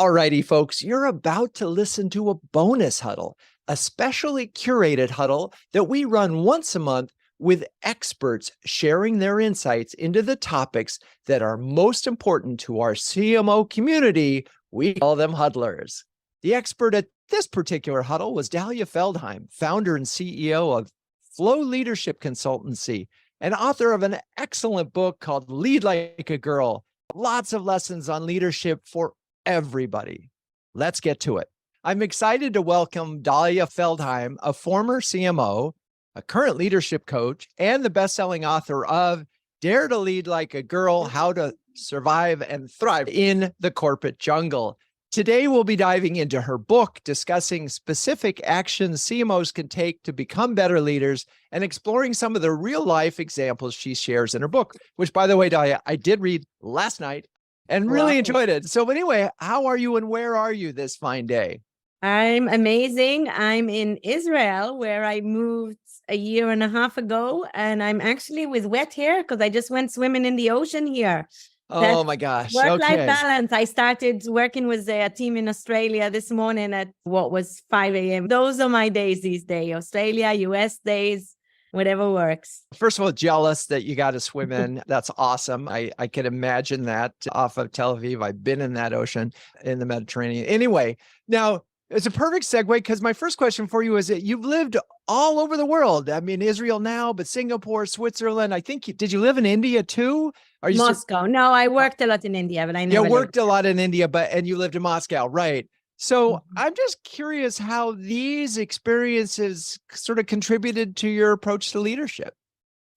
Alrighty, folks, you're about to listen to a bonus huddle, a specially curated huddle that we run once a month with experts sharing their insights into the topics that are most important to our CMO community. We call them huddlers. The expert at this particular huddle was Dalia Feldheim, founder and CEO of Flow Leadership Consultancy, and author of an excellent book called Lead Like a Girl. Lots of lessons on leadership for everybody. Let's get to it. I'm excited to welcome Dalia Feldheim, a former CMO, a current leadership coach, and the best-selling author of Dare to Lead Like a Girl, How to Survive and Thrive in the Corporate Jungle. Today, we'll be diving into her book, discussing specific actions CMOs can take to become better leaders and exploring some of the real-life examples she shares in her book, which, by the way, Dalia, I did read last night and really enjoyed it. So anyway, how are you and where are you this fine day? I'm amazing. I'm in Israel, where I moved a year and a half ago, and I'm actually with wet hair because I just went swimming in the ocean here. Oh my gosh. Work-life balance. I started working with a team in Australia this morning at what was 5 a.m. Those are my days these days. Australia, US days, whatever works. First of all, jealous that you got to swim in. That's awesome. I can imagine that off of Tel Aviv. I've been in that ocean in the Mediterranean. Anyway, now it's a perfect segue because my first question for you is that you've lived all over the world. I mean, Israel now, but Singapore, Switzerland. I think, did you live in India too? Are you Moscow? No, I worked a lot in India, but I never worked a lot in India, and you lived in Moscow, right? So I'm just curious how these experiences sort of contributed to your approach to leadership.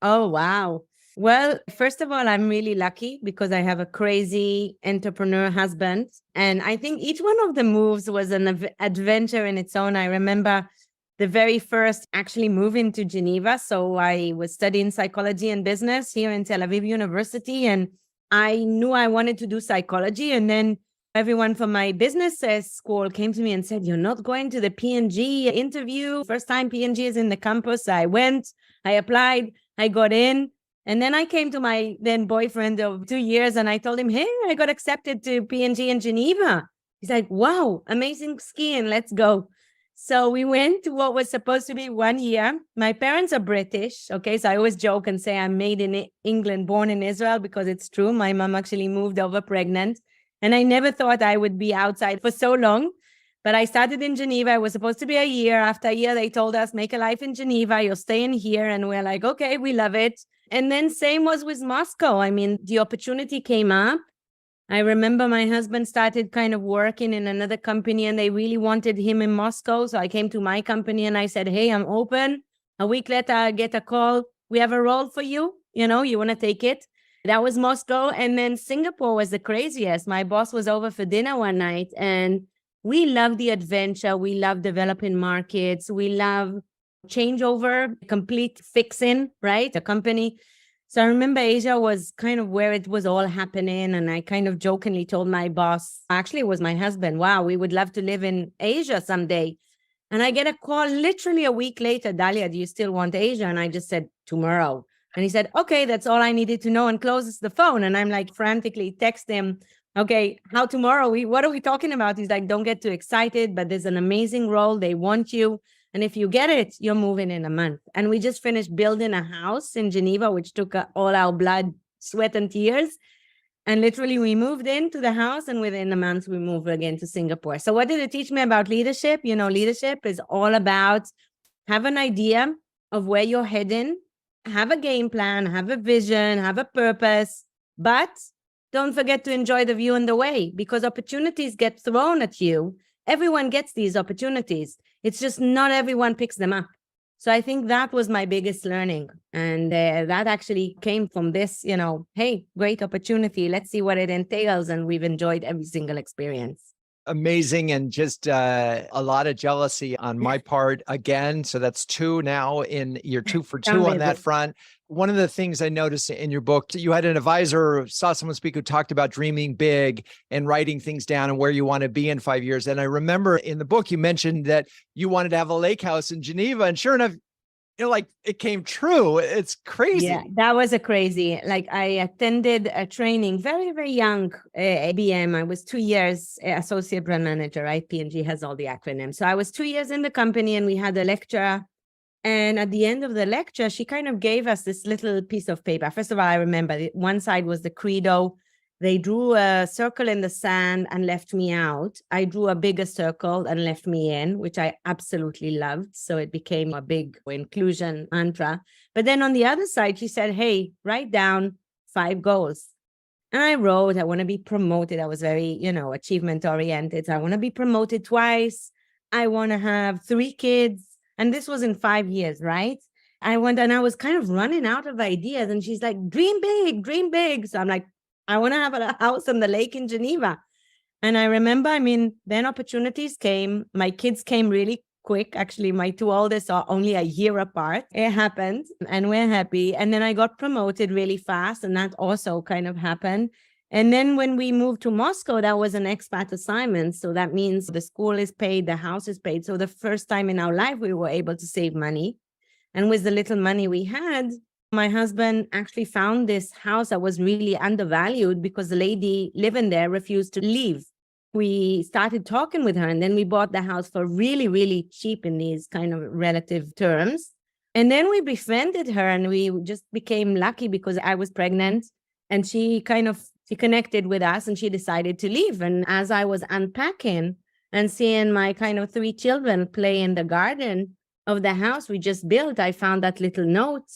Oh, wow. Well, first of all, I'm really lucky because I have a crazy entrepreneur husband. And I think each one of the moves was an adventure in its own. I remember the very first actually moving to Geneva. So I was studying psychology and business here in Tel Aviv University. And I knew I wanted to do psychology. And then everyone from my business school came to me and said, "You're not going to the P&G interview. First time P&G is in the campus." I went, I applied, I got in. And then I came to my then boyfriend of 2 years and I told him, "Hey, I got accepted to P&G in Geneva." He's like, "Wow, amazing skiing. Let's go." So we went to what was supposed to be 1 year. My parents are British. Okay. So I always joke and say I'm made in England, born in Israel, because it's true. My mom actually moved over pregnant. And I never thought I would be outside for so long. But I started in Geneva. It was supposed to be a year. After a year, they told us, "Make a life in Geneva. You're staying here." And we're like, "Okay, we love it." And then same was with Moscow. I mean, the opportunity came up. I remember my husband started kind of working in another company and they really wanted him in Moscow. So I came to my company and I said, "Hey, I'm open." A week later, I get a call. "We have a role for you. You want to take it?" That was Moscow. And then Singapore was the craziest. My boss was over for dinner one night and we love the adventure. We love developing markets. We love changeover, complete fixing, right? The company. So I remember Asia was kind of where it was all happening. And I kind of jokingly told my boss, actually it was my husband, "Wow, we would love to live in Asia someday." And I get a call literally a week later, "Dalia, do you still want Asia?" And I just said, "Tomorrow." And he said, "Okay, that's all I needed to know," and closes the phone. And I'm like frantically text him, "Okay, how tomorrow? What are we talking about?" He's like, "Don't get too excited, but there's an amazing role. They want you. And if you get it, you're moving in a month." And we just finished building a house in Geneva, which took all our blood, sweat, and tears. And literally we moved into the house and within a month we moved again to Singapore. So what did it teach me about leadership? Leadership is all about have an idea of where you're heading, have a game plan, have a vision, have a purpose, but don't forget to enjoy the view and the way, because opportunities get thrown at you. Everyone gets these opportunities. It's just not everyone picks them up. So I think that was my biggest learning. And that actually came from this, hey, great opportunity. Let's see what it entails. And we've enjoyed every single experience. Amazing. And just a lot of jealousy on my part again. So that's 2 now you're 2 for 2 on that front. One of the things I noticed in your book, you had an advisor, saw someone speak who talked about dreaming big and writing things down and where you want to be in 5 years. And I remember in the book, you mentioned that you wanted to have a lake house in Geneva. And sure enough, like it came true. It's crazy. Yeah, that was a crazy. Like I attended a training very, very young, ABM. I was 2 years associate brand manager, right? P&G has all the acronyms. So I was 2 years in the company and we had a lecture. And at the end of the lecture, she kind of gave us this little piece of paper. First of all, I remember one side was the credo. They drew a circle in the sand and left me out. I drew a bigger circle and left me in, which I absolutely loved. So it became a big inclusion mantra. But then on the other side, she said, hey, write down 5 goals. And I wrote, I want to be promoted. I was very, achievement oriented. I want to be promoted twice. I want to have 3 kids. And this was in 5 years, right? I went and I was kind of running out of ideas. And she's like, dream big, dream big. So I'm like, I want to have a house on the lake in Geneva. And I remember, then opportunities came. My kids came really quick. Actually, my 2 oldest are only a year apart. It happened and we're happy. And then I got promoted really fast. And that also kind of happened. And then when we moved to Moscow, that was an expat assignment. So that means the school is paid, the house is paid. So the first time in our life, we were able to save money. And with the little money we had, my husband actually found this house that was really undervalued because the lady living there refused to leave. We started talking with her and then we bought the house for really, really cheap in these kind of relative terms. And then we befriended her and we just became lucky because I was pregnant and she connected with us and she decided to leave. And as I was unpacking and seeing my kind of 3 children play in the garden of the house we just built, I found that little note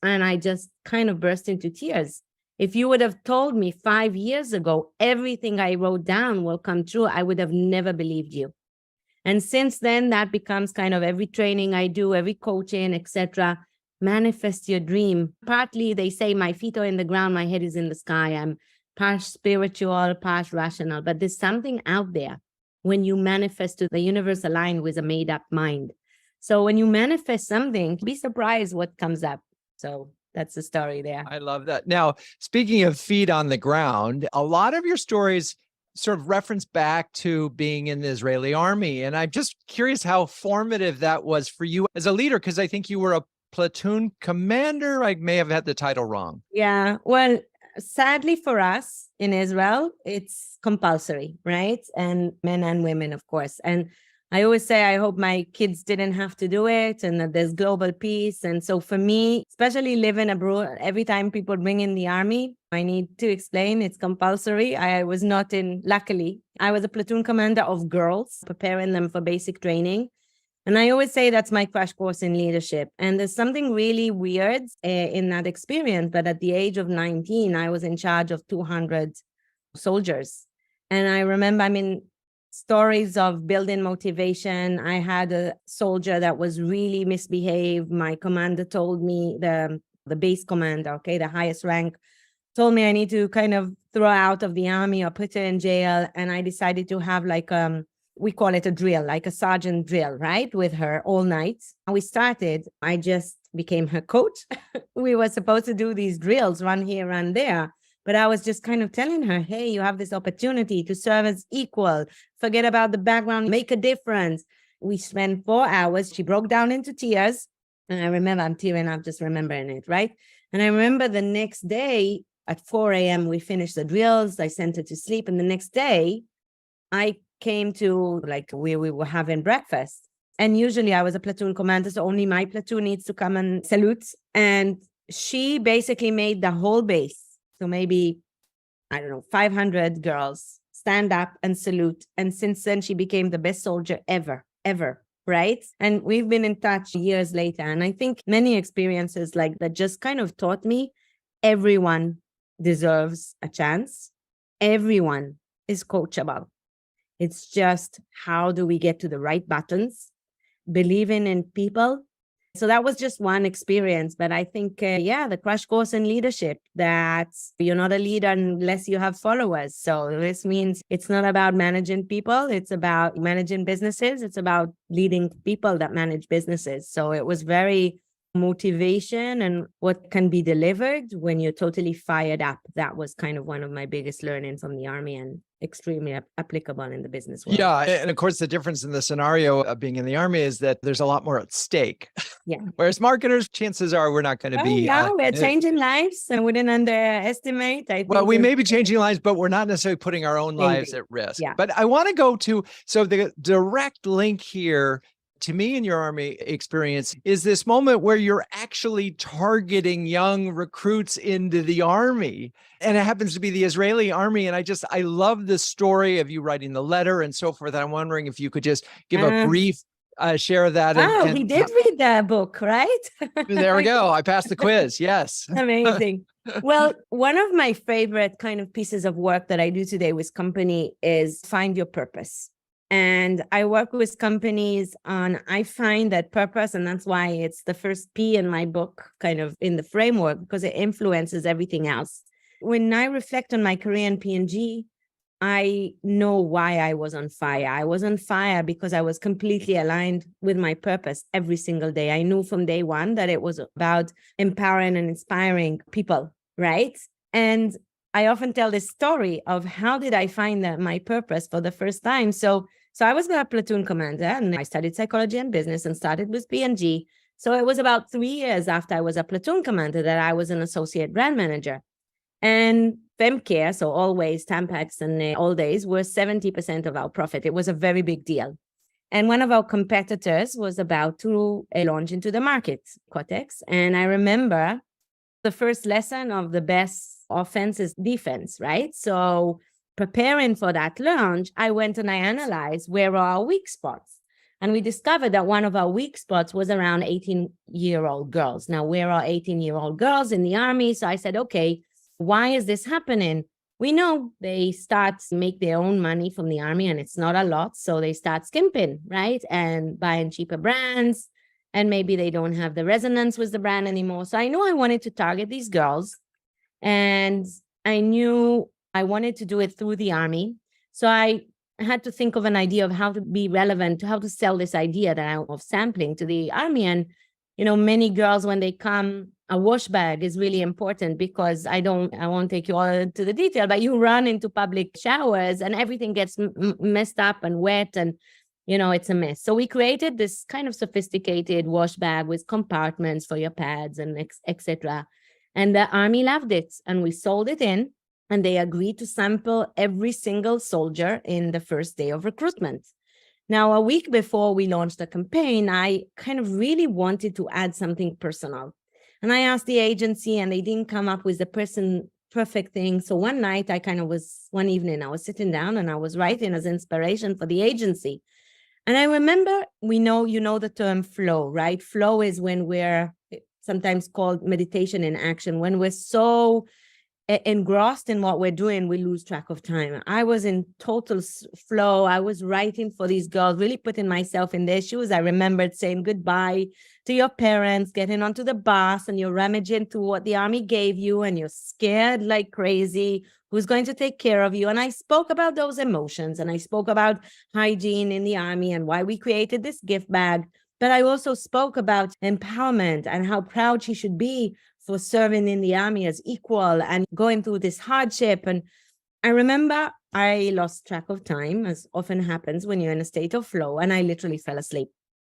and I just kind of burst into tears. If you would have told me 5 years ago, everything I wrote down will come true, I would have never believed you. And since then, that becomes kind of every training I do, every coaching, etc. Manifest your dream. Partly they say my feet are in the ground, my head is in the sky. I'm part spiritual, part rational, but there's something out there when you manifest to the universe aligned with a made up mind. So when you manifest something, be surprised what comes up. So that's the story there. I love that. Now, speaking of feet on the ground, a lot of your stories sort of reference back to being in the Israeli army. And I'm just curious how formative that was for you as a leader, because I think you were a platoon commander. I may have had the title wrong. Yeah, well, sadly for us in Israel, it's compulsory, right? And men and women, of course. And I always say, I hope my kids didn't have to do it and that there's global peace. And so for me, especially living abroad, every time people bring in the army, I need to explain it's compulsory. I was not luckily, I was a platoon commander of girls, preparing them for basic training. And I always say that's my crash course in leadership. And there's something really weird in that experience. But at the age of 19, I was in charge of 200 soldiers. And I remember, stories of building motivation. I had a soldier that was really misbehaved. My commander told me, the base commander, okay, the highest rank, told me I need to kind of throw out of the army or put her in jail. And I decided to have we call it a drill, like a sergeant drill, right? With her all night. We started, I just became her coach. We were supposed to do these drills, run here, run there. But I was just kind of telling her, hey, you have this opportunity to serve as equal. Forget about the background, make a difference. We spent 4 hours. She broke down into tears. And I remember, I'm tearing up just remembering it, right? And I remember the next day at 4 a.m., we finished the drills. I sent her to sleep. And the next day, I came to where we were having breakfast. And usually I was a platoon commander, so only my platoon needs to come and salute. And she basically made the whole base. So maybe, 500 girls stand up and salute. And since then, she became the best soldier ever, right? And we've been in touch years later. And I think many experiences like that just kind of taught me everyone deserves a chance. Everyone is coachable. It's just how do we get to the right buttons, believing in people. So that was just one experience. But I think, the crash course in leadership, that you're not a leader unless you have followers. So this means it's not about managing people. It's about managing businesses. It's about leading people that manage businesses. So it was very motivation and what can be delivered when you're totally fired up. That was kind of one of my biggest learnings from the Army and extremely applicable in the business world. Yeah. And of course, the difference in the scenario of being in the Army is that there's a lot more at stake. Yeah. Whereas marketers, chances are we're not going to be. Yeah, we're changing lives. I wouldn't underestimate. Well, we may be changing lives, but we're not necessarily putting our own lives at risk. Yeah. But I want to go to, so the direct link here to me in your Army experience is this moment where you're actually targeting young recruits into the Army. And it happens to be the Israeli Army. And I love the story of you writing the letter and so forth. And I'm wondering if you could just give a brief share of that. We did read the book, right? There we go. I passed the quiz. Yes. Amazing. Well, one of my favorite kind of pieces of work that I do today with company is find your purpose. And I work with companies on, I find that purpose, and that's why it's the first P in my book, kind of in the framework, because it influences everything else. When I reflect on my career in P&G, I know why I was on fire. I was on fire because I was completely aligned with my purpose every single day. I knew from day one that it was about empowering and inspiring people, right? And I often tell this story of how did I find my purpose for the first time. So I was a platoon commander and I studied psychology and business and started with P&G. So it was about 3 years after I was a platoon commander that I was an associate brand manager. And FemCare, so always Tampax and All Days, were 70% of our profit. It was a very big deal. And one of our competitors was about to launch into the market, Kotex. And I remember the first lesson of the best offense is defense, right? So preparing for that launch, I went and I analyzed where are our weak spots. And we discovered that one of our weak spots was around 18-year-old girls. Now, where are 18-year-old girls in the Army? So I said, okay, why is this happening? We know they start to make their own money from the Army and it's not a lot. So they start skimping, right? And buying cheaper brands. And maybe they don't have the resonance with the brand anymore. So I knew I wanted to target these girls. And I knew I wanted to do it through the Army. So I had to think of an idea of how to be relevant, how to sell this idea of sampling to the Army. And, many girls, when they come, a wash bag is really important because I won't take you all into the detail, but you run into public showers and everything gets messed up and wet and, it's a mess. So we created this kind of sophisticated wash bag with compartments for your pads and etc. And the Army loved it. And we sold it in and they agreed to sample every single soldier in the first day of recruitment. Now, a week before we launched the campaign, I kind of really wanted to add something personal. And I asked the agency and they didn't come up with the perfect thing. So one evening, I was sitting down and I was writing as inspiration for the agency. And I remember, you know the term flow, right? Flow is when we're sometimes called meditation in action. When we're so engrossed in what we're doing, we lose track of time. I was in total flow. I was writing for these girls, really putting myself in their shoes. I remembered saying goodbye to your parents, getting onto the bus, and you're rummaging through what the Army gave you, and you're scared like crazy. Who's going to take care of you? And I spoke about those emotions, and I spoke about hygiene in the Army and why we created this gift bag. But I also spoke about empowerment and how proud she should be for serving in the Army as equal and going through this hardship. And I remember I lost track of time, as often happens when you're in a state of flow, and I literally fell asleep.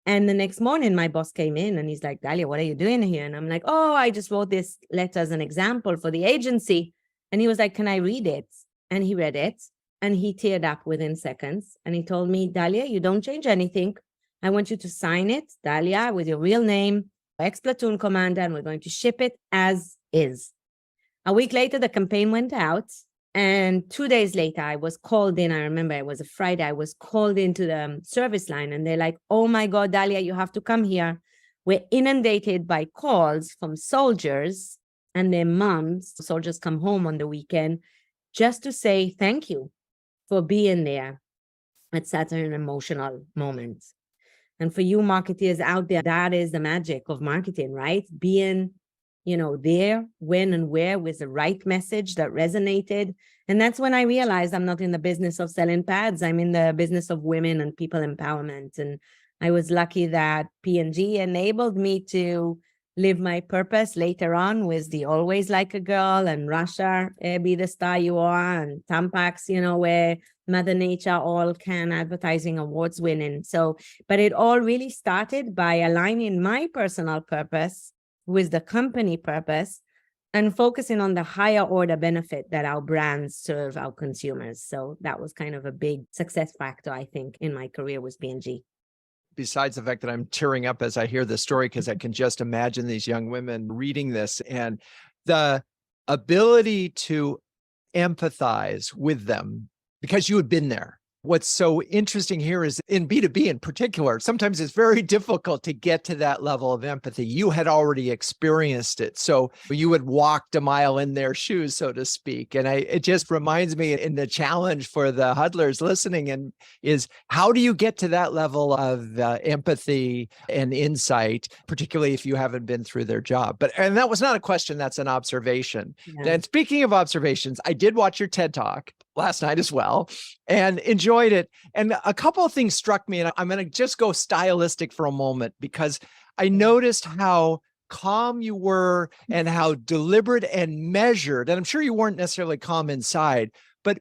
And the next morning, my boss came in and he's like, Dalia, what are you doing here? And I'm like, oh, I just wrote this letter as an example for the agency. And he was like, can I read it? And he read it and he teared up within seconds. And he told me, Dalia, you don't change anything. I want you to sign it, Dalia, with your real name, ex-platoon commander, and we're going to ship it as is. A week later, the campaign went out. And 2 days later, I was called in. I remember it was a Friday. I was called into the service line and they're like, oh my God, Dalia, you have to come here. We're inundated by calls from soldiers and their moms. Soldiers come home on the weekend just to say thank you for being there at such an emotional moment. And for you marketeers out there, that is the magic of marketing, right? Being, there, when and where with the right message that resonated. And that's when I realized I'm not in the business of selling pads. I'm in the business of women and people empowerment. And I was lucky that P&G enabled me to live my purpose later on with the Always Like a Girl and Russia, Be the Star You Are, and Tampax, where Mother Nature all can advertising awards winning. So, but it all really started by aligning my personal purpose with the company purpose and focusing on the higher order benefit that our brands serve our consumers. So that was kind of a big success factor, I think, in my career with B&G. Besides the fact that I'm tearing up as I hear the story, because I can just imagine these young women reading this, and the ability to empathize with them because you had been there. What's so interesting here is in B2B in particular, sometimes it's very difficult to get to that level of empathy. You had already experienced it. So you had walked a mile in their shoes, so to speak. And it just reminds me, in the challenge for the huddlers listening, and is how do you get to that level of empathy and insight, particularly if you haven't been through their job. And that was not a question, that's an observation. Yeah. And speaking of observations, I did watch your TED Talk last night as well and enjoyed it. And a couple of things struck me, and I'm going to just go stylistic for a moment, because I noticed how calm you were and how deliberate and measured. And I'm sure you weren't necessarily calm inside, but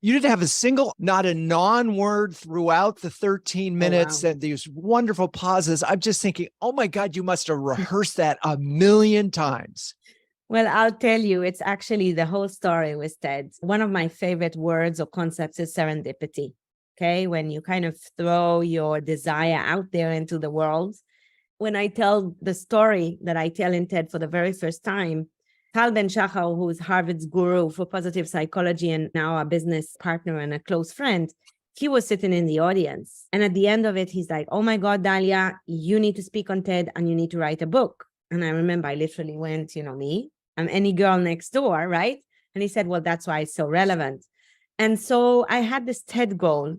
you didn't have a single, not a non-word throughout the 13 minutes. And these wonderful pauses. I'm just thinking, oh my God, you must have rehearsed that a million times. Well, I'll tell you, it's actually the whole story with TED. One of my favorite words or concepts is serendipity. Okay, when you kind of throw your desire out there into the world. When I tell the story that I tell in TED for the very first time, Tal Ben-Shahar, who is Harvard's guru for positive psychology and now a business partner and a close friend, he was sitting in the audience. And at the end of it, he's like, oh my God, Dalia, you need to speak on TED and you need to write a book. And I remember I literally went, me, I'm any girl next door, right? And he said, well, that's why it's so relevant. And so I had this TED goal.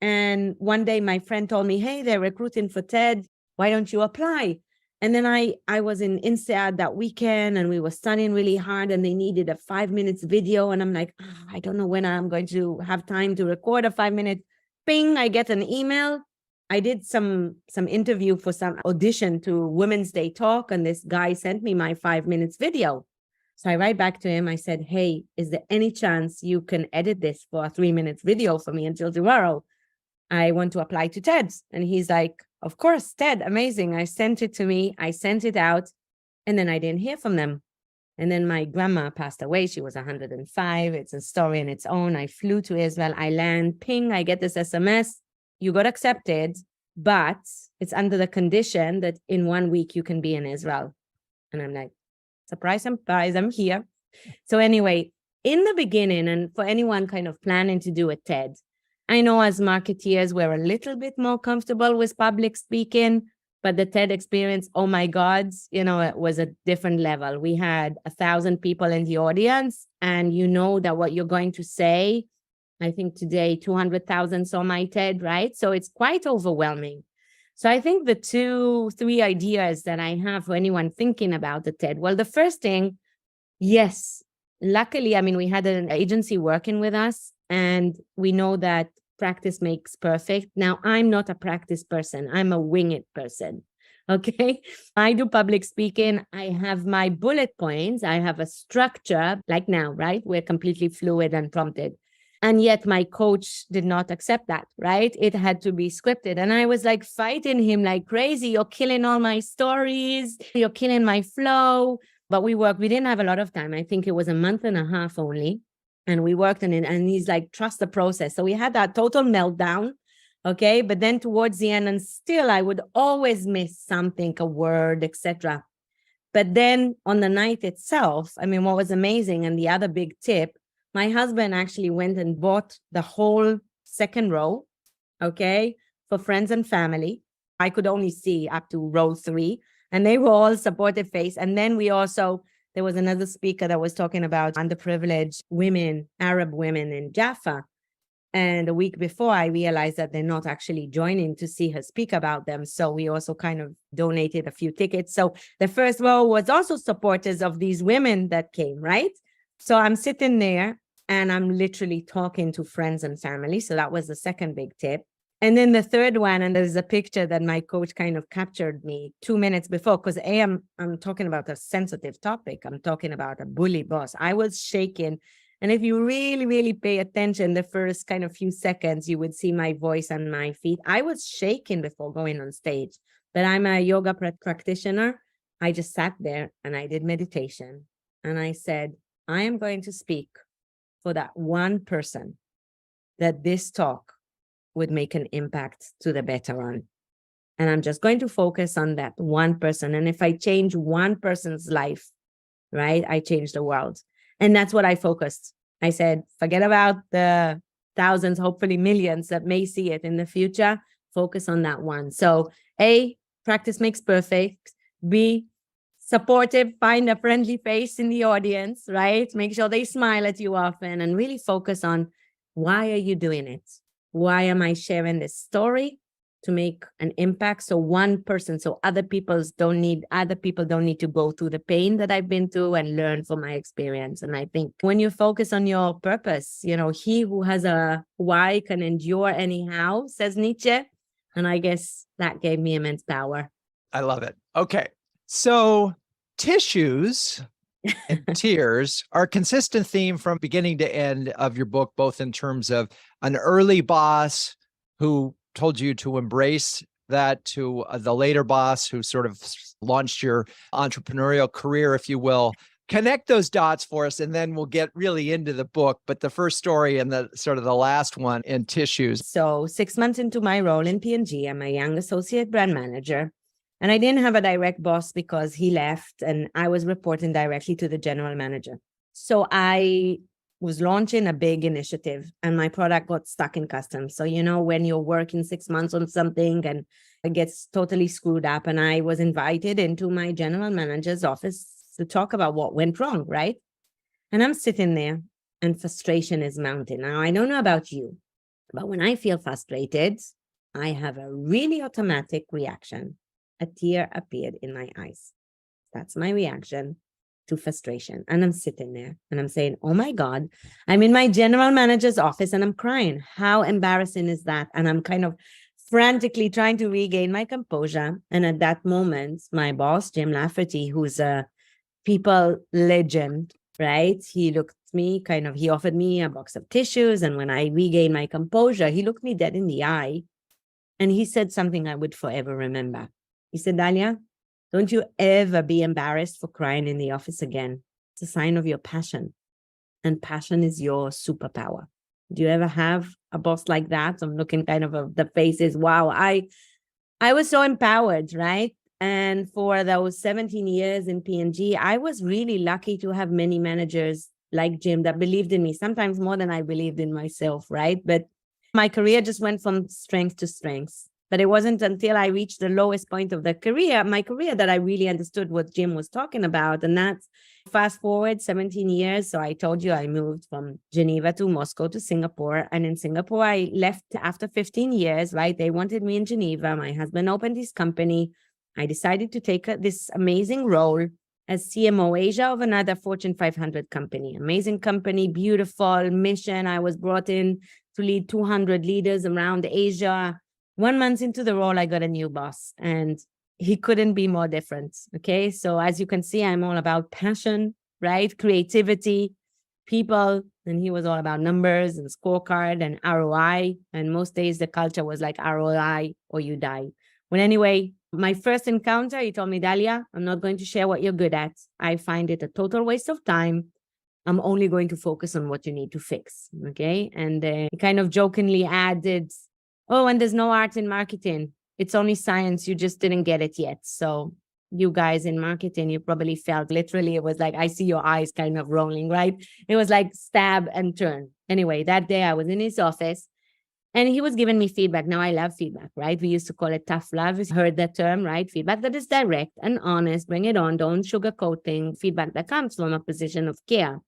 And one day my friend told me, hey, they're recruiting for TED. Why don't you apply? And then I was in INSEAD that weekend and we were studying really hard and they needed a 5 minutes video. And I'm like, I don't know when I'm going to have time to record a 5-minute ping. I get an email. I did some interview for some audition to Women's Day talk, and this guy sent me my 5 minutes video. So I write back to him. I said, hey, is there any chance you can edit this for a 3 minutes video for me until tomorrow? I want to apply to TED. And he's like, of course, TED, amazing. I sent it to me. I sent it out, and then I didn't hear from them. And then my grandma passed away. She was 105. It's a story in its own. I flew to Israel. I land, ping, I get this SMS. You got accepted, but it's under the condition that in 1 week you can be in Israel. And I'm like, surprise, I'm here. So anyway, in the beginning, and for anyone kind of planning to do a TED, I know as marketeers, we're a little bit more comfortable with public speaking, but the TED experience, oh my God, it was a different level. We had 1,000 people in the audience, and you know that what you're going to say, I think today 200,000 saw my TED, right? So it's quite overwhelming. So I think the 2-3 ideas that I have for anyone thinking about the TED, well, the first thing, yes, luckily, we had an agency working with us, and we know that practice makes perfect. Now, I'm not a practice person. I'm a wing it person. Okay. I do public speaking. I have my bullet points. I have a structure like now, right? We're completely fluid and prompted. And yet my coach did not accept that, right? It had to be scripted. And I was like fighting him like crazy. You're killing all my stories. You're killing my flow. But we didn't have a lot of time. I think it was a month and a half only. And we worked on it, and he's like, trust the process. So we had that total meltdown. Okay. But then towards the end, and still I would always miss something, a word, etc. But then on the night itself, what was amazing, and the other big tip, my husband actually went and bought the whole second row, okay, for friends and family. I could only see up to row 3, and they were all supportive face. And then there was another speaker that was talking about underprivileged women, Arab women in Jaffa. And a week before, I realized that they're not actually joining to see her speak about them. So we also kind of donated a few tickets. So the first row was also supporters of these women that came, right? So I'm sitting there and I'm literally talking to friends and family. So that was the second big tip. And then the third one, and there's a picture that my coach kind of captured me 2 minutes before, because I'm talking about a sensitive topic. I'm talking about a bully boss. I was shaking. And if you really, really pay attention, the first kind of few seconds, you would see my voice and my feet. I was shaking before going on stage, but I'm a yoga practitioner. I just sat there and I did meditation. And I said, I am going to speak for that one person that this talk would make an impact to the better on. And I'm just going to focus on that one person. And if I change one person's life, right, I change the world. And that's what I focused. I said, forget about the thousands, hopefully millions that may see it in the future. Focus on that one. So A, practice makes perfect. B, supportive, find a friendly face in the audience, right? Make sure they smile at you often and really focus on, why are you doing it? Why am I sharing this story? To make an impact. So one person, so other people don't need to go through the pain that I've been through and learn from my experience. And I think when you focus on your purpose, he who has a why can endure anyhow, says Nietzsche. And I guess that gave me immense power. I love it. Okay. So tissues and tears are a consistent theme from beginning to end of your book, both in terms of an early boss who told you to embrace that, to the later boss who sort of launched your entrepreneurial career, if you will. Connect those dots for us, and then we'll get really into the book. But the first story and the sort of the last one in tissues. So 6 months into my role in P&G, I'm a young associate brand manager. And I didn't have a direct boss because he left and I was reporting directly to the general manager. So I was launching a big initiative and my product got stuck in customs. So, when you're working 6 months on something and it gets totally screwed up, and I was invited into my general manager's office to talk about what went wrong, right? And I'm sitting there and frustration is mounting. Now, I don't know about you, but when I feel frustrated, I have a really automatic reaction. A tear appeared in my eyes. That's my reaction to frustration. And I'm sitting there and I'm saying, oh my God, I'm in my general manager's office and I'm crying. How embarrassing is that? And I'm kind of frantically trying to regain my composure. And at that moment, my boss, Jim Lafferty, who's a people legend, right? He looked at me, he offered me a box of tissues. And when I regained my composure, he looked me dead in the eye. And he said something I would forever remember. He said, Dalia, don't you ever be embarrassed for crying in the office again. It's a sign of your passion. And passion is your superpower. Do you ever have a boss like that? I'm looking the faces. Wow, I was so empowered, right? And for those 17 years in P&G, I was really lucky to have many managers like Jim that believed in me, sometimes more than I believed in myself, right? But my career just went from strength to strength. But it wasn't until I reached the lowest point of my career, that I really understood what Jim was talking about. And that's fast forward 17 years. So I told you I moved from Geneva to Moscow to Singapore. And in Singapore, I left after 15 years, right? They wanted me in Geneva. My husband opened his company. I decided to take this amazing role as CMO Asia of another Fortune 500 company. Amazing company, beautiful mission. I was brought in to lead 200 leaders around Asia. 1 month into the role, I got a new boss and he couldn't be more different. Okay. So as you can see, I'm all about passion, right? Creativity, people. And he was all about numbers and scorecard and ROI. And most days the culture was like ROI or you die. Well, anyway, my first encounter, he told me, Dalia, I'm not going to share what you're good at. I find it a total waste of time. I'm only going to focus on what you need to fix. Okay. And he kind of jokingly added, oh, and there's no art in marketing. It's only science. You just didn't get it yet. So you guys in marketing, you probably felt literally, it was like, I see your eyes kind of rolling, right? It was like stab and turn. Anyway, that day I was in his office and he was giving me feedback. Now I love feedback, right? We used to call it tough love. You heard that term, right? Feedback that is direct and honest. Bring it on. Don't sugarcoat things. Feedback that comes from a position of care.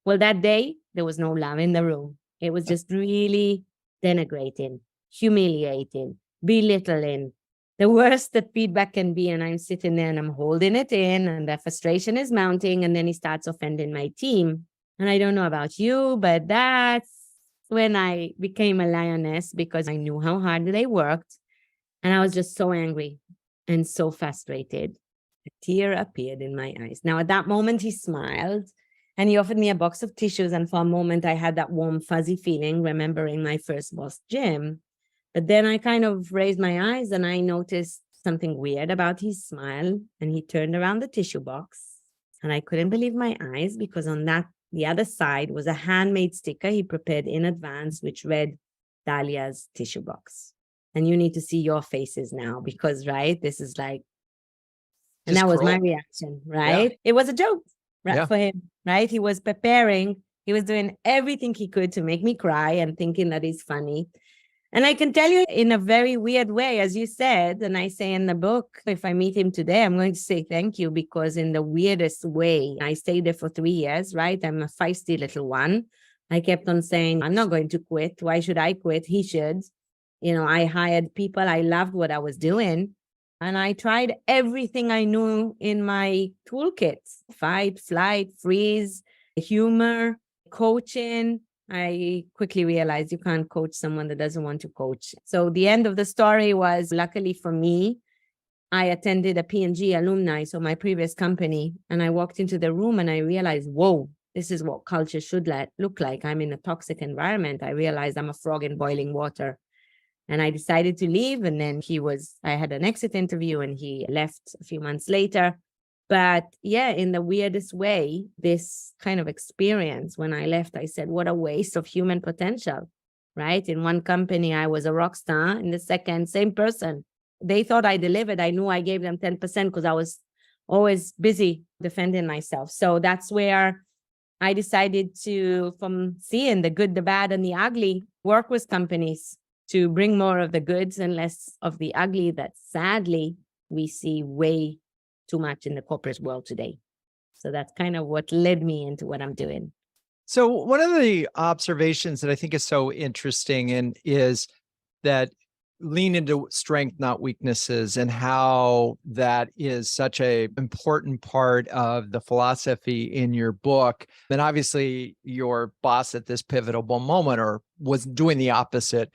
Well, that day, there was no love in the room. It was just really denigrating, humiliating, belittling, the worst that feedback can be. And I'm sitting there and I'm holding it in and the frustration is mounting. And then he starts offending my team. And I don't know about you, but that's when I became a lioness because I knew how hard they worked. And I was just so angry and so frustrated. A tear appeared in my eyes. Now, at that moment, he smiled and he offered me a box of tissues. And for a moment, I had that warm, fuzzy feeling, remembering my first boss, Jim. But then I kind of raised my eyes and I noticed something weird about his smile. And he turned around the tissue box. And I couldn't believe my eyes because on the other side was a handmade sticker he prepared in advance, which read Dalia's tissue box. And you need to see your faces now because, right, this is like, and that was my reaction, right? Yeah. It was a joke, right, for him, right? He was preparing, he was doing everything he could to make me cry and thinking that he's funny. And I can tell you in a very weird way, as you said, and I say in the book, if I meet him today, I'm going to say thank you because in the weirdest way, I stayed there for 3 years, right? I'm a feisty little one. I kept on saying, I'm not going to quit. Why should I quit? He should. I hired people. I loved what I was doing. And I tried everything I knew in my toolkits: fight, flight, freeze, humor, coaching. I quickly realized you can't coach someone that doesn't want to coach. So the end of the story was, luckily for me, I attended a P&G alumni, so my previous company, and I walked into the room and I realized, whoa, this is what culture should look like. I'm in a toxic environment. I realized I'm a frog in boiling water. And I decided to leave. And then I had an exit interview and he left a few months later. But yeah, in the weirdest way, this kind of experience, when I left, I said, what a waste of human potential, right? In one company, I was a rock star. In the second, same person. They thought I delivered. I knew I gave them 10% because I was always busy defending myself. So that's where I decided to, from seeing the good, the bad, and the ugly, work with companies to bring more of the goods and less of the ugly that sadly we see way too much in the corporate world today. So that's kind of what led me into what I'm doing. So one of the observations that I think is so interesting and is that lean into strength, not weaknesses, and how that is such a important part of the philosophy in your book. And obviously your boss at this pivotal moment was doing the opposite.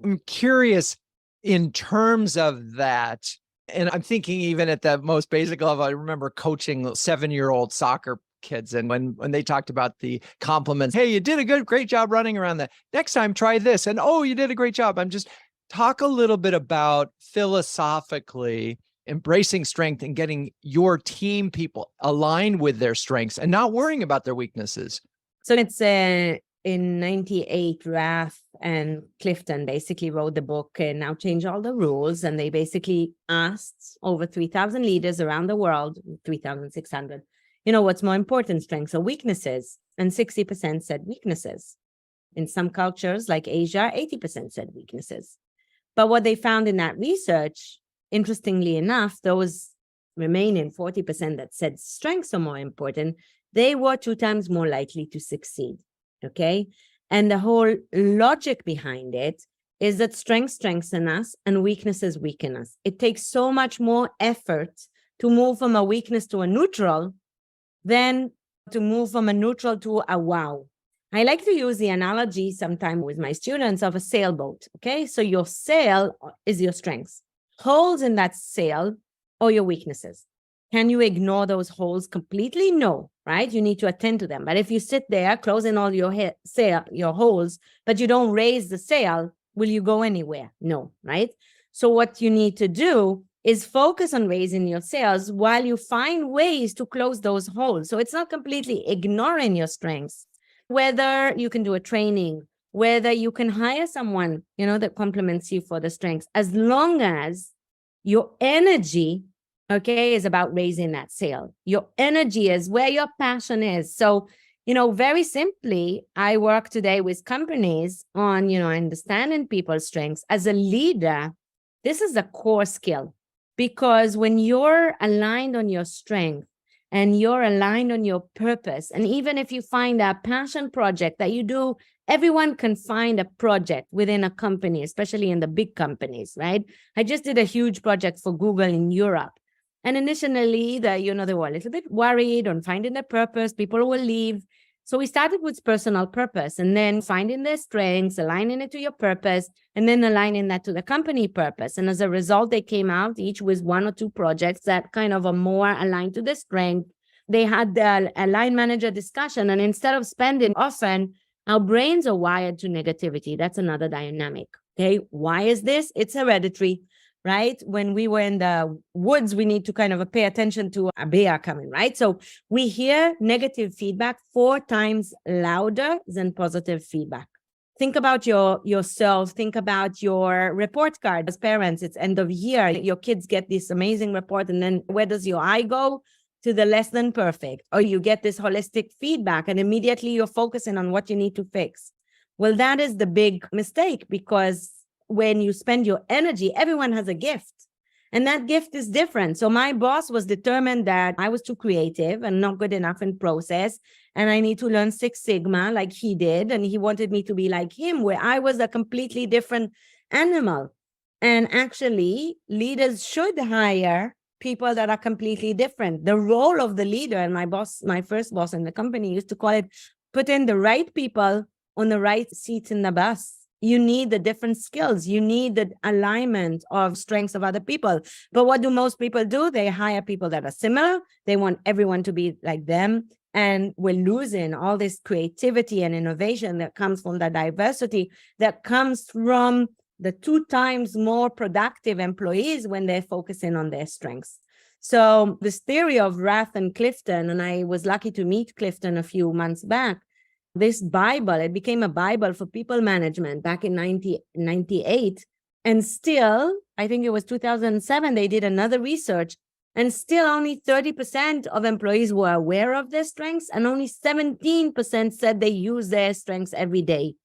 I'm curious in terms of that. And I'm thinking even at the most basic level, I remember coaching 7-year-old soccer kids. And when they talked about the compliments, hey, you did a great job running around that. Next time, try this. And oh, you did a great job. Talk a little bit about philosophically embracing strength and getting your team people aligned with their strengths and not worrying about their weaknesses. So it's in 98, Raf and Clifton basically wrote the book and Now Change All the Rules. And they basically asked over 3,000 leaders around the world, 3,600, what's more important, strengths or weaknesses? And 60% said weaknesses. In some cultures like Asia, 80% said weaknesses. But what they found in that research, interestingly enough, those remaining 40% that said strengths are more important, they were 2 times more likely to succeed. Okay. And the whole logic behind it is that strengths strengthen us and weaknesses weaken us. It takes so much more effort to move from a weakness to a neutral than to move from a neutral to a wow. I like to use the analogy sometimes with my students of a sailboat. Okay. So your sail is your strengths. Holes in that sail are your weaknesses. Can you ignore those holes completely? No, right? You need to attend to them. But if you sit there closing all your holes, but you don't raise the sail, will you go anywhere? No, right? So what you need to do is focus on raising your sails while you find ways to close those holes. So it's not completely ignoring your strengths. Whether you can do a training, whether you can hire someone, that complements you for the strengths, as long as your energy, is about raising that sail. Your energy is where your passion is. So, very simply, I work today with companies on, understanding people's strengths. As a leader, this is a core skill, because when you're aligned on your strength and you're aligned on your purpose, and even if you find a passion project that you do, everyone can find a project within a company, especially in the big companies, right? I just did a huge project for Google in Europe. And initially, they were a little bit worried on finding their purpose. People will leave. So we started with personal purpose and then finding their strengths, aligning it to your purpose, and then aligning that to the company purpose. And as a result, they came out each with 1 or 2 projects that kind of are more aligned to the strength. They had the line manager discussion, and instead of spending, often our brains are wired to negativity. That's another dynamic. Okay, why is this? It's hereditary, right? When we were in the woods, we need to kind of pay attention to a bear coming, right? So we hear negative feedback 4 times louder than positive feedback. Think about yourself. Think about your report card. As parents, it's end of year. Your kids get this amazing report, and then where does your eye go? To the less than perfect. Or you get this holistic feedback, and immediately you're focusing on what you need to fix. Well, that is the big mistake, because when you spend your energy, everyone has a gift, and that gift is different. So my boss was determined that I was too creative and not good enough in process, and I need to learn Six Sigma like he did, and he wanted me to be like him, where I was a completely different animal. And actually, leaders should hire people that are completely different. The role of the leader, and my first boss in the company used to call it, put in the right people on the right seats in the bus. You need the different skills. You need the alignment of strengths of other people. But what do most people do? They hire people that are similar. They want everyone to be like them. And we're losing all this creativity and innovation that comes from the diversity, that comes from the 2 times more productive employees when they're focusing on their strengths. So this theory of Rath and Clifton, and I was lucky to meet Clifton a few months back, this Bible, it became a Bible for people management back in 1998. And still, I think it was 2007, they did another research, and still only 30% of employees were aware of their strengths, and only 17% said they use their strengths every day.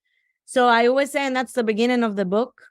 So I always say, and that's the beginning of the book,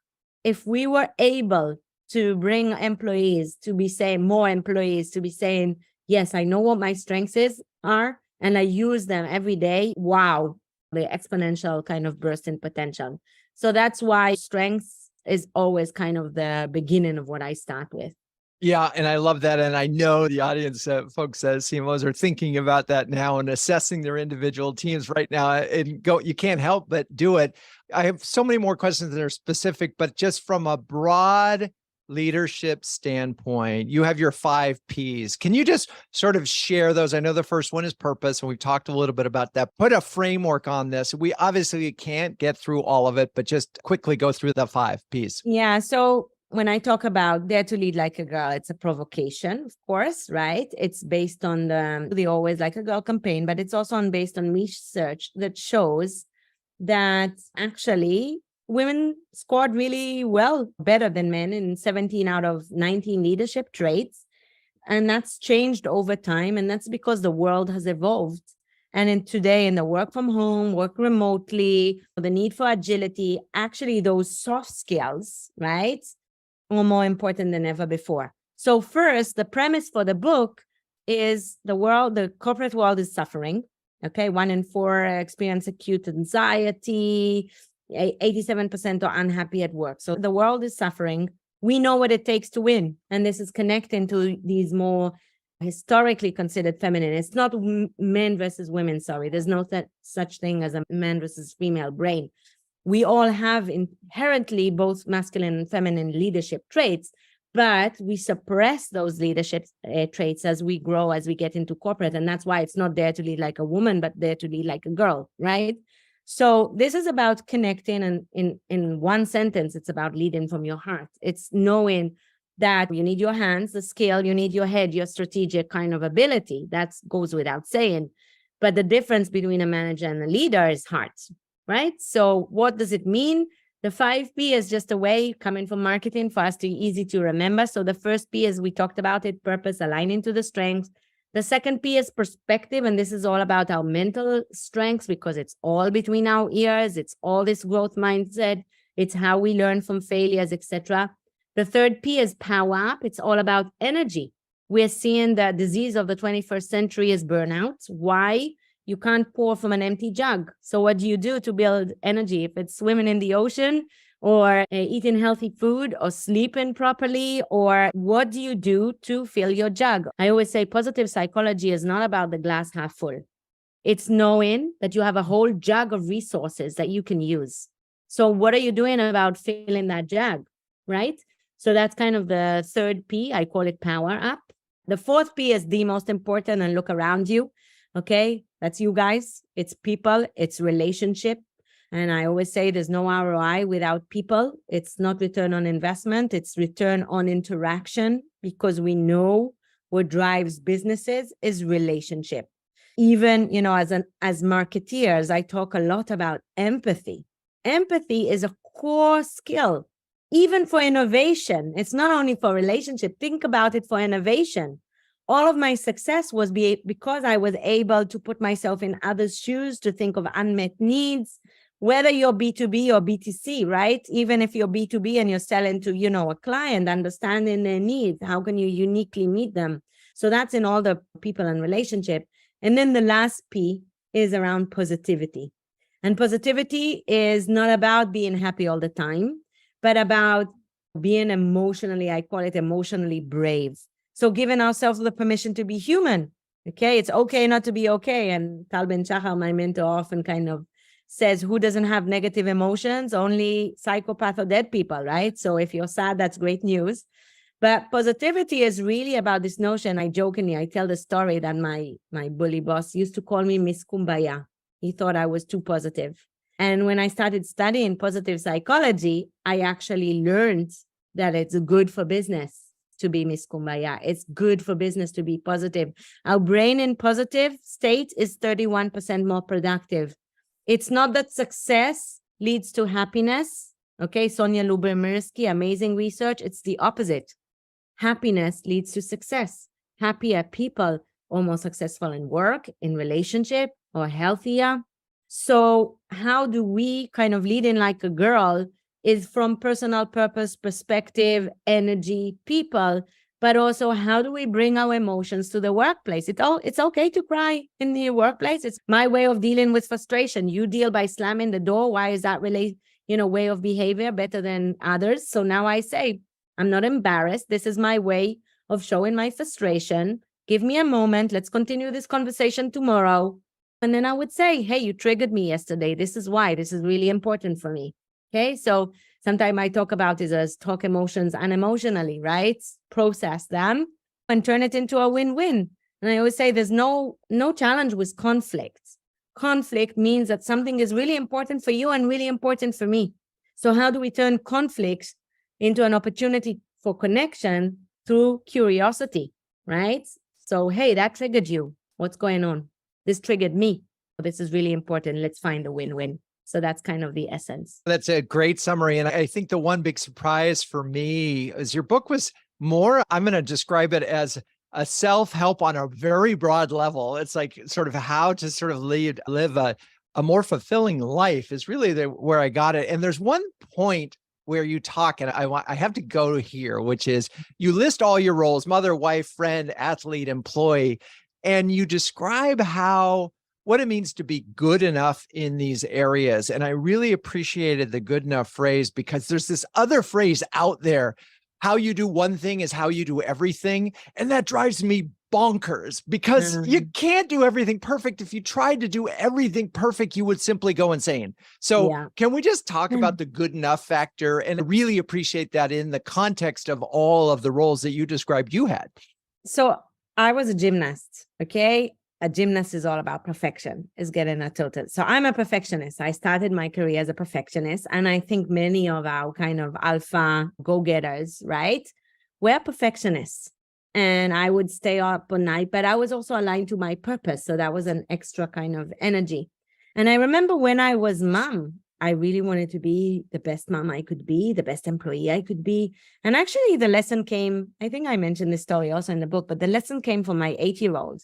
if we were able to bring employees to be saying, more employees to be saying, yes, I know what my strengths are, and I use them every day, wow, the exponential kind of burst in potential. So that's why strengths is always kind of the beginning of what I start with. Yeah, and I love that. And I know the audience, folks, CMOs are thinking about that now and assessing their individual teams right now. And you can't help but do it. I have so many more questions that are specific, but just from a broad leadership standpoint, you have your 5 Ps. Can you just sort of share those? I know the first one is purpose, and we've talked a little bit about that. Put a framework on this. We obviously can't get through all of it, but just quickly go through the 5 Ps. Yeah. So when I talk about Dare to Lead Like a Girl, it's a provocation, of course, right? It's based on the Always Like a Girl campaign, but it's also based on research that shows that actually women scored really well, better than men in 17 out of 19 leadership traits. And that's changed over time. And that's because the world has evolved. And today in the work from home, work remotely, the need for agility, actually those soft skills, right, are more important than ever before. So first, the premise for the book is the corporate world is suffering. Okay, 1 in 4 experience acute anxiety, 87% are unhappy at work. So the world is suffering. We know what it takes to win. And this is connecting to these more historically considered feminine. It's not men versus women, sorry. There's no such thing as a man versus female brain. We all have inherently both masculine and feminine leadership traits, but we suppress those leadership traits as we grow, as we get into corporate. And that's why it's not Dare to Lead Like a Woman, but Dare to Lead Like a Girl, right? So this is about connecting, and in one sentence, it's about leading from your heart. It's knowing that you need your hands, the skill, you need your head, your strategic kind of ability. That goes without saying. But the difference between a manager and a leader is heart, right? So what does it mean? The 5P is just a way coming from marketing for us to easy to remember. So the first P, as we talked about it, purpose, aligning to the strengths. The second P is perspective, and this is all about our mental strengths because it's all between our ears. It's all this growth mindset. It's how we learn from failures, etc. The third P is power up. It's all about energy. We're seeing the disease of the 21st century is burnout. Why? You can't pour from an empty jug. So what do you do to build energy? If it's swimming in the ocean or eating healthy food or sleeping properly, or what do you do to fill your jug? I always say positive psychology is not about the glass half full. It's knowing that you have a whole jug of resources that you can use. So what are you doing about filling that jug, right? So that's kind of the third P. I call it power up. The fourth P is the most important, and look around you. Okay, that's you guys. It's people, it's relationship. And I always say there's no ROI without people. It's not return on investment. It's return on interaction, because we know what drives businesses is relationship. Even, as marketeers, I talk a lot about empathy. Empathy is a core skill, even for innovation. It's not only for relationship. Think about it for innovation. All of my success was because I was able to put myself in others' shoes, to think of unmet needs, whether you're B2B or B2C, right? Even if you're B2B and you're selling to, a client, understanding their needs, how can you uniquely meet them? So that's in all the people and relationship. And then the last P is around positivity. And positivity is not about being happy all the time, but about being emotionally, I call it emotionally brave. So giving ourselves the permission to be human. Okay, it's okay not to be okay. And Tal Ben-Shahar, my mentor, often kind of says, who doesn't have negative emotions? Only psychopath or dead people, right? So if you're sad, that's great news. But positivity is really about this notion. I tell the story that my bully boss used to call me Miss Kumbaya. He thought I was too positive. And when I started studying positive psychology, I actually learned that it's good for business to be Miss Kumbaya. It's good for business to be positive. Our brain in positive state is 31% more productive. It's not that success leads to happiness. Okay, Sonia Lubomirsky, amazing research. It's the opposite. Happiness leads to success. Happier people are more successful in work, in relationship, or healthier. So how do we kind of lead in like a girl is from personal purpose, perspective, energy, people, but also how do we bring our emotions to the workplace? It's okay to cry in the workplace. It's my way of dealing with frustration. You deal by slamming the door. Why is that really, way of behavior better than others? So now I say, I'm not embarrassed. This is my way of showing my frustration. Give me a moment. Let's continue this conversation tomorrow. And then I would say, hey, you triggered me yesterday. This is why. This is really important for me. Okay. So sometimes I talk about it as talk emotions unemotionally, right? Process them and turn it into a win-win. And I always say there's no challenge with conflict. Conflict means that something is really important for you and really important for me. So how do we turn conflict into an opportunity for connection through curiosity, right? So, hey, that triggered you. What's going on? This triggered me. This is really important. Let's find a win-win. So that's kind of the essence. That's a great summary. And I think the one big surprise for me is your book was more, I'm going to describe it as a self-help on a very broad level. It's like sort of how to sort of live a more fulfilling life is really where I got it. And there's one point where you talk, and I have to go here, which is you list all your roles: mother, wife, friend, athlete, employee, and you describe what it means to be good enough in these areas. And I really appreciated the good enough phrase, because there's this other phrase out there: how you do one thing is how you do everything. And that drives me bonkers, because you can't do everything perfect. If you tried to do everything perfect, you would simply go insane. So can we just talk about the good enough factor? And I really appreciate that in the context of all of the roles that you described you had. So I was a gymnast, okay? A gymnast is all about perfection, is getting a total. So I'm a perfectionist. I started my career as a perfectionist. And I think many of our kind of alpha go-getters, right? We're perfectionists. And I would stay up all night, but I was also aligned to my purpose. So that was an extra kind of energy. And I remember when I was mom, I really wanted to be the best mom I could be, the best employee I could be. And actually the lesson came, I think I mentioned this story also in the book, but the lesson came from my 8-year-old.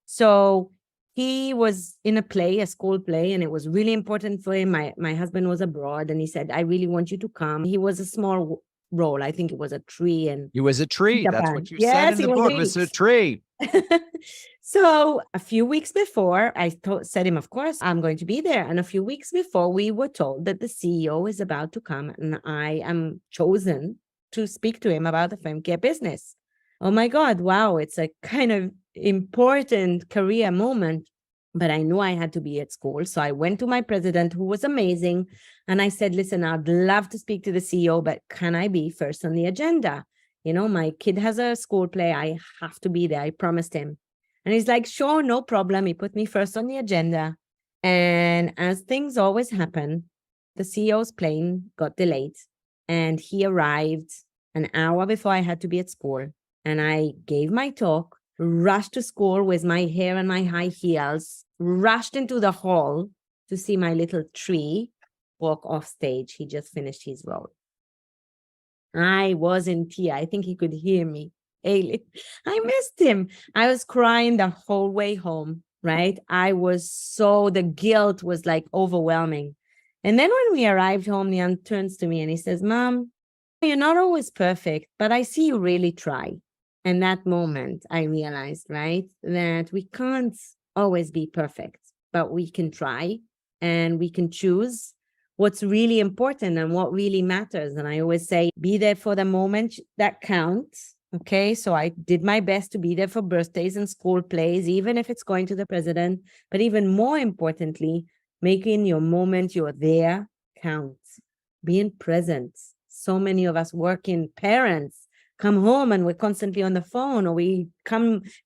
So he was in a school play, and it was really important for him. My husband was abroad, and he said, I really want you to come. He was a small role. I think it was a tree. And he was a tree. Japan. That's what you said in the book. It was a tree. So a few weeks before, I said him, of course, I'm going to be there. And a few weeks before, we were told that the CEO is about to come, and I am chosen to speak to him about the femcare business. Oh my God, wow. It's a kind of important career moment. but I knew I had to be at school. So I went to my president, who was amazing. And I said, listen, I'd love to speak to the CEO, but can I be first on the agenda? My kid has a school play. I have to be there. I promised him. And he's like, sure, no problem. He put me first on the agenda. And as things always happen, the CEO's plane got delayed and he arrived an hour before I had to be at school. And I gave my talk, rushed to school with my hair and my high heels, rushed into the hall to see my little tree walk off stage. He just finished his role. I was in tears. I think he could hear me. I missed him. I was crying the whole way home, right? The guilt was like overwhelming. And then when we arrived home, Leon turns to me and he says, Mom, you're not always perfect, but I see you really try. And that moment, I realized, right, that we can't always be perfect, but we can try and we can choose what's really important and what really matters. And I always say, be there for the moment that counts. Okay, so I did my best to be there for birthdays and school plays, even if it's going to the president. But even more importantly, making your moment you're there counts. Being present. So many of us working parents come home and we're constantly on the phone, or we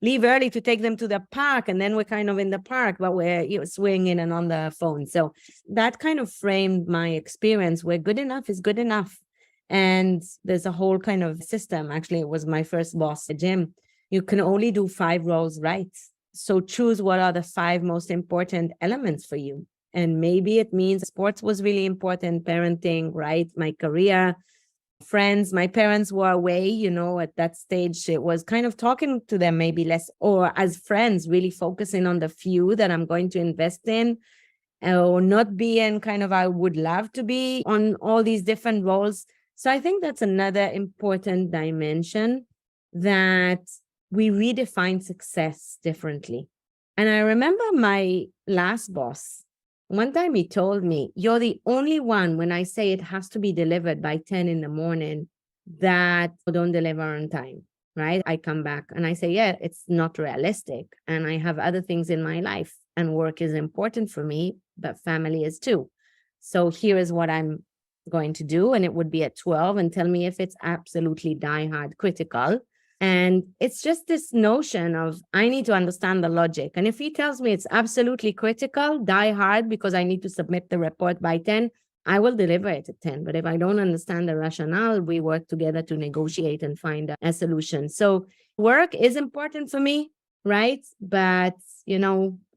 leave early to take them to the park, and then we're kind of in the park, but we're swinging and on the phone. So that kind of framed my experience where good enough is good enough. And there's a whole kind of system. Actually, it was my first boss, Jim. You can only do 5 roles right. So choose what are the 5 most important elements for you. And maybe it means sports was really important, parenting, right? My career, friends, my parents were away, at that stage. It was kind of talking to them maybe less, or as friends, really focusing on the few that I'm going to invest in, or not being kind of, I would love to be on all these different roles. So I think that's another important dimension, that we redefine success differently. And I remember my last boss, one time he told me, you're the only one, when I say it has to be delivered by 10 in the morning, that don't deliver on time, right? I come back and I say, yeah, it's not realistic. And I have other things in my life, and work is important for me, but family is too. So here is what I'm going to do. And it would be at 12, and tell me if it's absolutely diehard critical. And it's just this notion of, I need to understand the logic. And if he tells me it's absolutely critical, die hard, because I need to submit the report by 10, I will deliver it at 10. But if I don't understand the rationale, we work together to negotiate and find a solution. So work is important for me, right? But,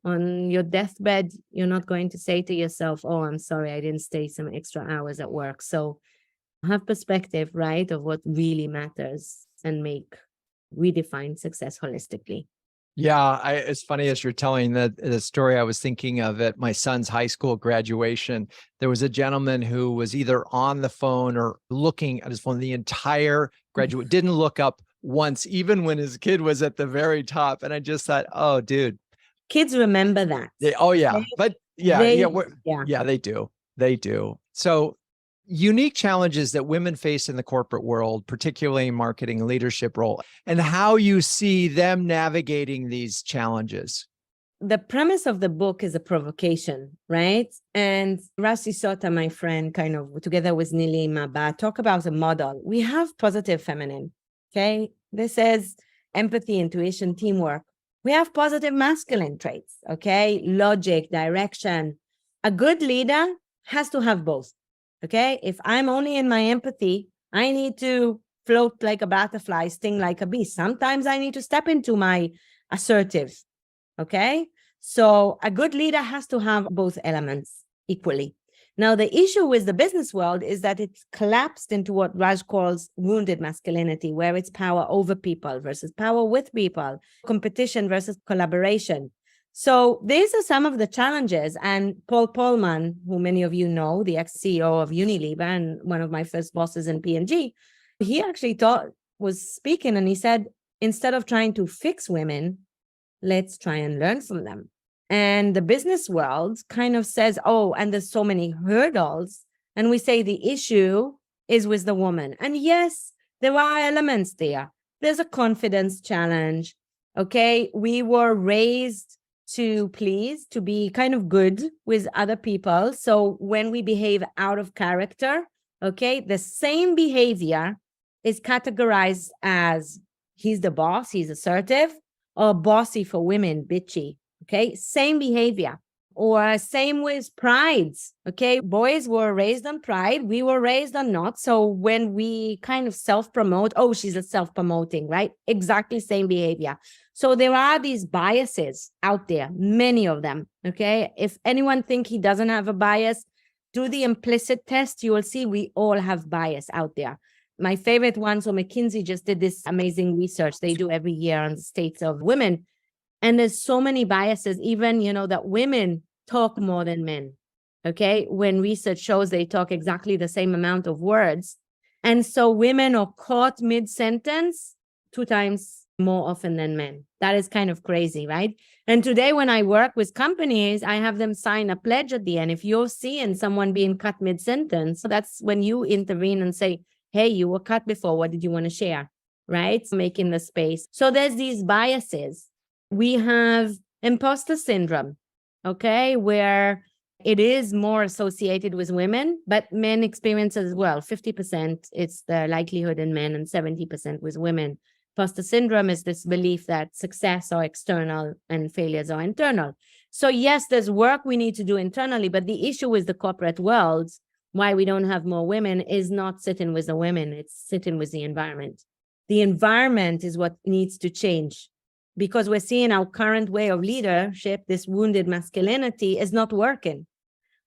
on your deathbed, you're not going to say to yourself, oh, I'm sorry, I didn't stay some extra hours at work. So have perspective, right, of what really matters, and redefine success holistically. Yeah, it's funny as you're telling the story, I was thinking of at my son's high school graduation. There was a gentleman who was either on the phone or looking at his phone the entire graduate, didn't look up once, even when his kid was at the very top. And I just thought, oh, dude. Kids remember that. But they do. They do. So unique challenges that women face in the corporate world, particularly in marketing leadership role, and how you see them navigating these challenges. The premise of the book is a provocation, right? And Rasi Sota, my friend, kind of together with Nili Maba, talk about a model. We have positive feminine, okay? This is empathy, intuition, teamwork. We have positive masculine traits, okay? Logic, direction. A good leader has to have both. Okay, if I'm only in my empathy, I need to float like a butterfly, sting like a bee. Sometimes I need to step into my assertive. Okay, so a good leader has to have both elements equally. Now, the issue with the business world is that it's collapsed into what Raj calls wounded masculinity, where it's power over people versus power with people, competition versus collaboration. So these are some of the challenges. And Paul Polman, who many of you know, the ex-CEO of Unilever and one of my first bosses in P&G, he actually was speaking and he said, instead of trying to fix women, let's try and learn from them. And the business world kind of says, oh, and there's so many hurdles. And we say the issue is with the woman. And yes, there are elements there. There's a confidence challenge. Okay, we were raised to please, to be kind of good with other people. So when we behave out of character, okay, the same behavior is categorized as he's the boss, he's assertive, or bossy for women, bitchy. Okay, same behavior. Or same with prides. Okay, boys were raised on pride, we were raised on not. So when we kind of self-promote, oh, she's a self-promoting, right? Exactly same behavior. So there are these biases out there, many of them. Okay, if anyone think he doesn't have a bias, do the implicit test. You will see we all have bias out there. My favorite one, so McKinsey just did this amazing research they do every year on the states of women. And there's so many biases, even, that women talk more than men, okay? When research shows they talk exactly the same amount of words. And so women are caught mid-sentence 2 times more often than men. That is kind of crazy, right? And today when I work with companies, I have them sign a pledge at the end. If you're seeing someone being cut mid-sentence, that's when you intervene and say, hey, you were cut before, what did you want to share, right? Making the space. So there's these biases. We have imposter syndrome, okay, where it is more associated with women, but men experience it as well. 50% it's the likelihood in men and 70% with women. Imposter syndrome is this belief that success are external and failures are internal. So yes, there's work we need to do internally, but the issue with the corporate world, why we don't have more women, is not sitting with the women, it's sitting with the environment. The environment is what needs to change. Because we're seeing our current way of leadership, this wounded masculinity, is not working.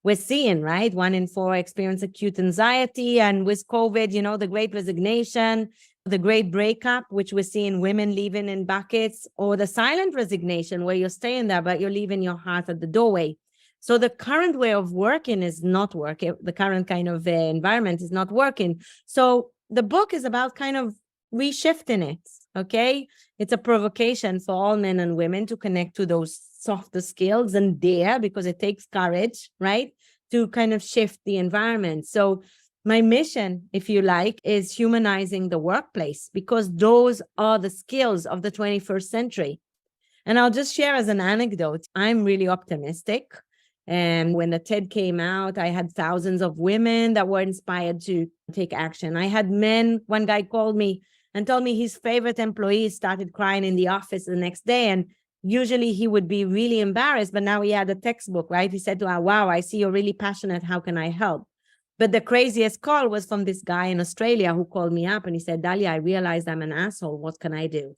We're seeing, right? 1 in 4 experience acute anxiety. And with COVID, the great resignation, the great breakup, which we're seeing women leaving in buckets, or the silent resignation where you're staying there, but you're leaving your heart at the doorway. So the current way of working is not working. The current kind of environment is not working. So the book is about kind of reshifting it, okay? It's a provocation for all men and women to connect to those softer skills and dare, because it takes courage, right, to kind of shift the environment. So my mission, if you like, is humanizing the workplace, because those are the skills of the 21st century. And I'll just share as an anecdote, I'm really optimistic. And when the TED came out, I had thousands of women that were inspired to take action. I had men, one guy called me and told me his favorite employee started crying in the office the next day. And usually he would be really embarrassed, but now he had a textbook, right? He said to her, wow, I see you're really passionate. How can I help? But the craziest call was from this guy in Australia who called me up and he said, Dalia, I realized I'm an asshole. What can I do?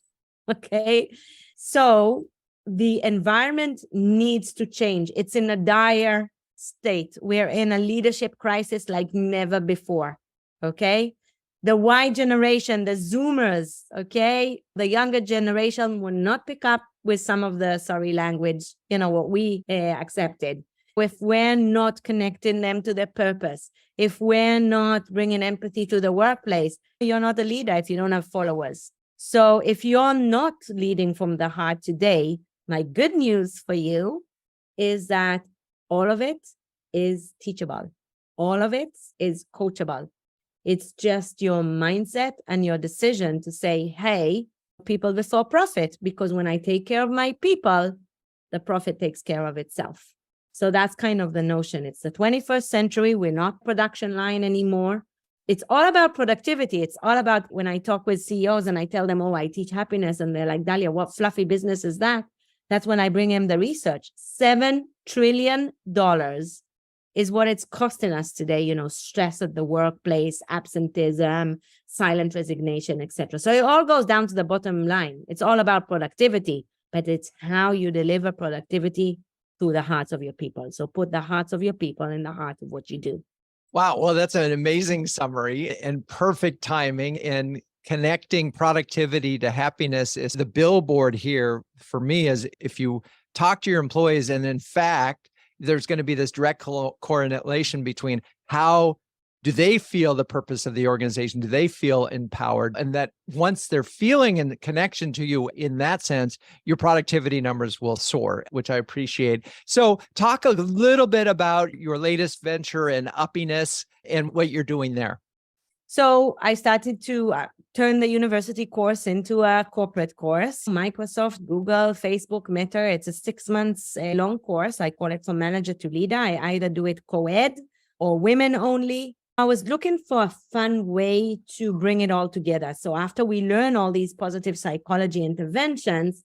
Okay. So the environment needs to change. It's in a dire state. We're in a leadership crisis like never before. Okay. The Y generation, the Zoomers, okay, the younger generation will not pick up with some of the, sorry, language, what we accepted. If we're not connecting them to their purpose, if we're not bringing empathy to the workplace, you're not a leader if you don't have followers. So if you're not leading from the heart today, my good news for you is that all of it is teachable. All of it is coachable. It's just your mindset and your decision to say, hey, people before profit, because when I take care of my people, the profit takes care of itself. So that's kind of the notion. It's the 21st century. We're not production line anymore. It's all about productivity. It's all about when I talk with CEOs and I tell them, oh, I teach happiness. And they're like, Dalia, what fluffy business is that? That's when I bring in the research. $7 trillion is what it's costing us today, stress at the workplace, absenteeism, silent resignation, etc. So it all goes down to the bottom line. It's all about productivity, but it's how you deliver productivity to the hearts of your people. So put the hearts of your people in the heart of what you do. Wow. Well, that's an amazing summary and perfect timing. And connecting productivity to happiness is the billboard here for me. Is if you talk to your employees, and in fact, there's going to be this direct correlation between how do they feel the purpose of the organization? Do they feel empowered? And that once they're feeling in the connection to you in that sense, your productivity numbers will soar, which I appreciate. So talk a little bit about your latest venture in Uppiness and what you're doing there. So I started to turn the university course into a corporate course. Microsoft, Google, Facebook, Meta. It's a 6 months long course. I call it From Manager to Leader. I either do it co-ed or women only. I was looking for a fun way to bring it all together. So after we learn all these positive psychology interventions,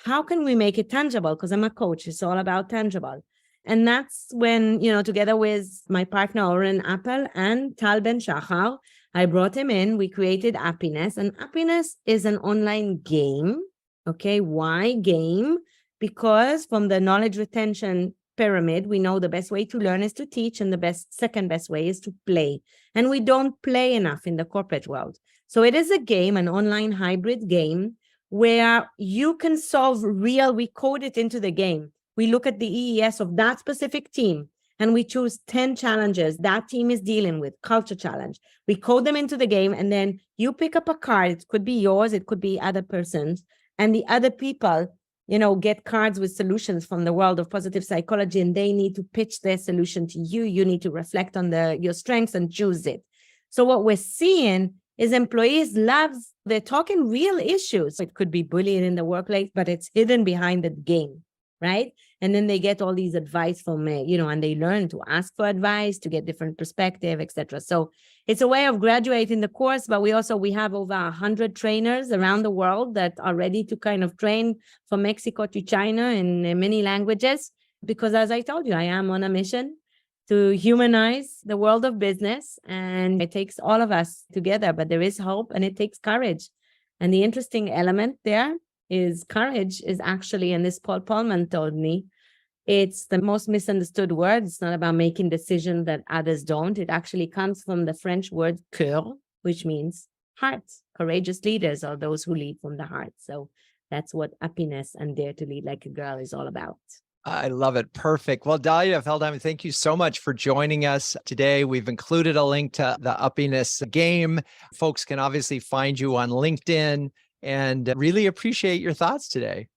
how can we make it tangible? Because I'm a coach. It's all about tangible. And that's when, together with my partner, Oren Appel and Tal Ben-Shahar, I brought him in. We created Uppiness. And Uppiness is an online game. Okay, why game? Because from the knowledge retention pyramid, we know the best way to learn is to teach, and the second best way is to play. And we don't play enough in the corporate world. So it is a game, an online hybrid game, where you can solve we code it into the game. We look at the EES of that specific team, and we choose 10 challenges that team is dealing with, culture challenge. We code them into the game, and then you pick up a card. It could be yours, it could be other person's, and the other people, get cards with solutions from the world of positive psychology, and they need to pitch their solution to you. You need to reflect on your strengths and choose it. So what we're seeing is employees they're talking real issues. It could be bullying in the workplace, but it's hidden behind the game, right? And then they get all these advice from, and they learn to ask for advice, to get different perspective, etc. So it's a way of graduating the course, but we have over 100 trainers around the world that are ready to kind of train from Mexico to China in many languages. Because as I told you, I am on a mission to humanize the world of business, and it takes all of us together, but there is hope and it takes courage. And the interesting element there is courage is actually, and this Paul Polman told me, it's the most misunderstood word. It's not about making decisions that others don't. It actually comes from the French word cœur, which means heart. Courageous leaders are those who lead from the heart. So that's what Uppiness and Dare to Lead Like a Girl is all about. I love it. Perfect. Well, Dalia Feldheim, thank you so much for joining us today. We've included a link to the Uppiness game. Folks can obviously find you on LinkedIn, and really appreciate your thoughts today.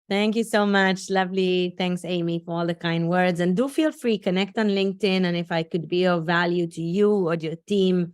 Thank you so much. Lovely. Thanks, Amy, for all the kind words. And do feel free, connect on LinkedIn. And if I could be of value to you or your team,